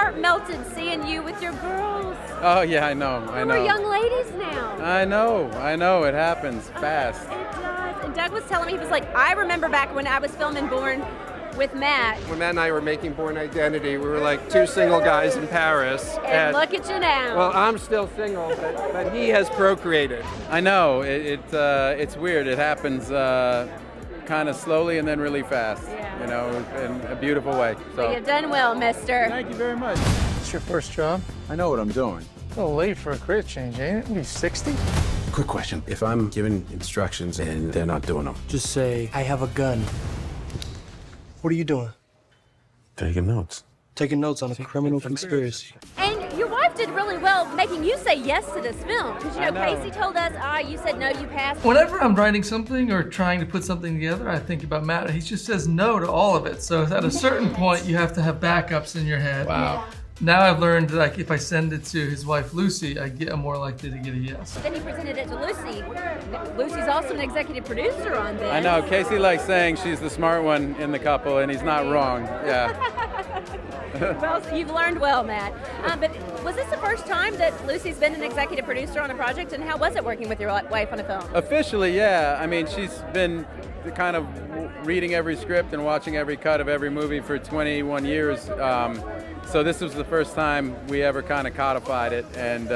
heart melted seeing you with your girls. Oh yeah, I know. We're young ladies now. I know. It happens fast. It does. And Doug was telling me, he was like, I remember back when I was filming Bourne with Matt. When Matt and I were making Bourne Identity, we were like two single guys in Paris. And look at you now. Well, I'm still single, but he has procreated. I know. It's weird. It happens kind of slowly and then really fast. Yeah. You know, in a beautiful way. So You've done well, mister. thank you very much. It's your first job? I know what I'm doing. A little late for a career change, ain't it? You'll be 60. Quick question. If I'm giving instructions and they're not doing them, Just say, I have a gun. What are you doing? taking notes. Taking notes on a criminal conspiracy. And your wife did really well making you say yes to this film. Because, you know, I know. Casey told us, you said no, you passed. Whenever I'm writing something or trying to put something together, I think about Matt. He just says no to all of it. So at a certain point, you have to have backups in your head. Wow. Now I've learned that, like, if I send it to his wife Lucy, I'm more likely to get a yes. Then he presented it to Lucy. Lucy's also an executive producer on this. I know. Casey likes saying she's the smart one in the couple, and he's not wrong. Yeah. Well, you've learned well, Matt. But was this the first time that Lucy's been an executive producer on a project? And how was it working with your wife on a film? Officially, yeah. I mean, she's been kind of reading every script and watching every cut of every movie for 21 years. So this was the first time we ever kind of codified it, and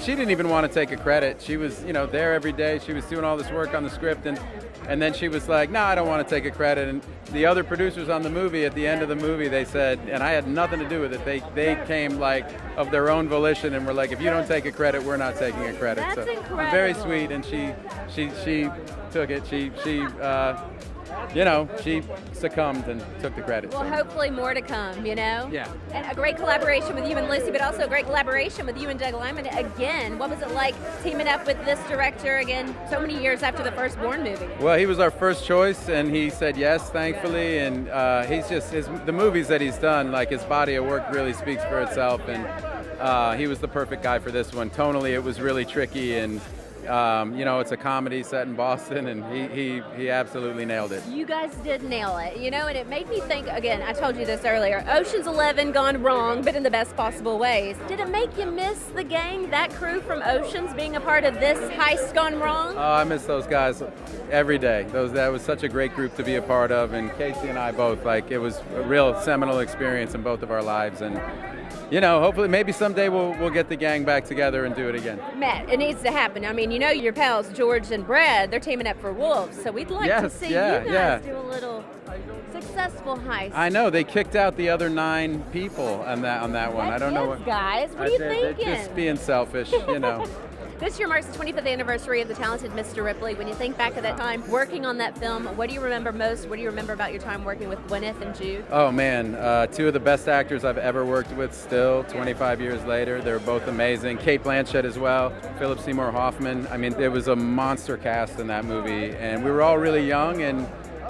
she didn't even want to take a credit. She was, you know, there every day. She was doing all this work on the script, and then she was like, "No, I don't want to take a credit." And the other producers on the movie, at the end of the movie, they said, and I had nothing to do with it. They came like of their own volition and were like, "If you don't take a credit, we're not taking a credit." That's so incredible. very sweet, and she took it. She succumbed and took the credit. Well, hopefully more to come, you know? Yeah. And a great collaboration with you and Lucy, but also a great collaboration with you and Doug Liman again. What was it like teaming up with this director again so many years after the first Bourne movie? Well, he was our first choice, and he said yes, thankfully. And the movies that he's done, like his body of work really speaks for itself. And he was the perfect guy for this one. Tonally, it was really tricky, and it's a comedy set in Boston, and he absolutely nailed it. You guys did nail it, you know, and it made me think, again, I told you this earlier, Ocean's 11 gone wrong, but in the best possible ways. Did it make you miss the gang, that crew from Ocean's, being a part of this heist gone wrong? Oh, I miss those guys every day. That was such a great group to be a part of, and Casey and I both, like, it was a real seminal experience in both of our lives, and you know, hopefully, maybe someday we'll get the gang back together and do it again. Matt, it needs to happen. I mean, you know your pals, George and Brad, they're teaming up for Wolves, so we'd like to see you guys do a little successful heist. I know, they kicked out the other 9 people on that one. I don't know what. Guys, what are you thinking? They're just being selfish, you know. This year marks the 25th anniversary of The Talented Mr. Ripley. When you think back to that time working on that film, what do you remember most? What do you remember about your time working with Gwyneth and Jude? Oh man, 2 of the best actors I've ever worked with still, 25 years later. They're both amazing. Kate Blanchett as well, Philip Seymour Hoffman. I mean, it was a monster cast in that movie, and we were all really young and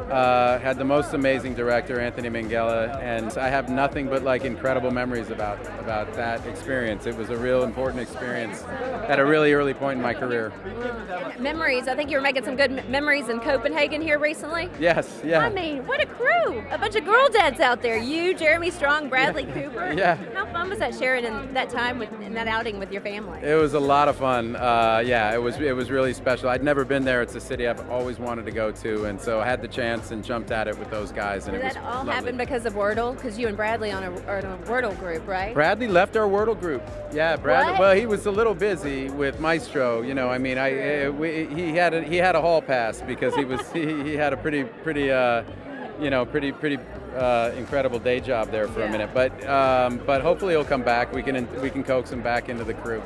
had the most amazing director, Anthony Minghella, and I have nothing but like incredible memories about that experience. It was a real important experience at a really early point in my career. Memories. I think you were making some good memories in Copenhagen here recently. Yes, yeah. I mean, what a crew! A bunch of girl dads out there. You, Jeremy Strong, Bradley Cooper. Yeah. How fun was that sharing in that time in that outing with your family? It was a lot of fun. It was really special. I'd never been there. It's a city I've always wanted to go to, and so I had the chance and jumped at it with those guys. And Did it was that all lovely. happen because of Wordle? Because you and Bradley are on a Wordle group, right? Bradley left our Wordle group. Yeah, Bradley. What? Well, he was a little busy with Maestro. You know, I mean, he had a hall pass because he had a pretty incredible day job there for a minute. But hopefully he'll come back. We can coax him back into the crew.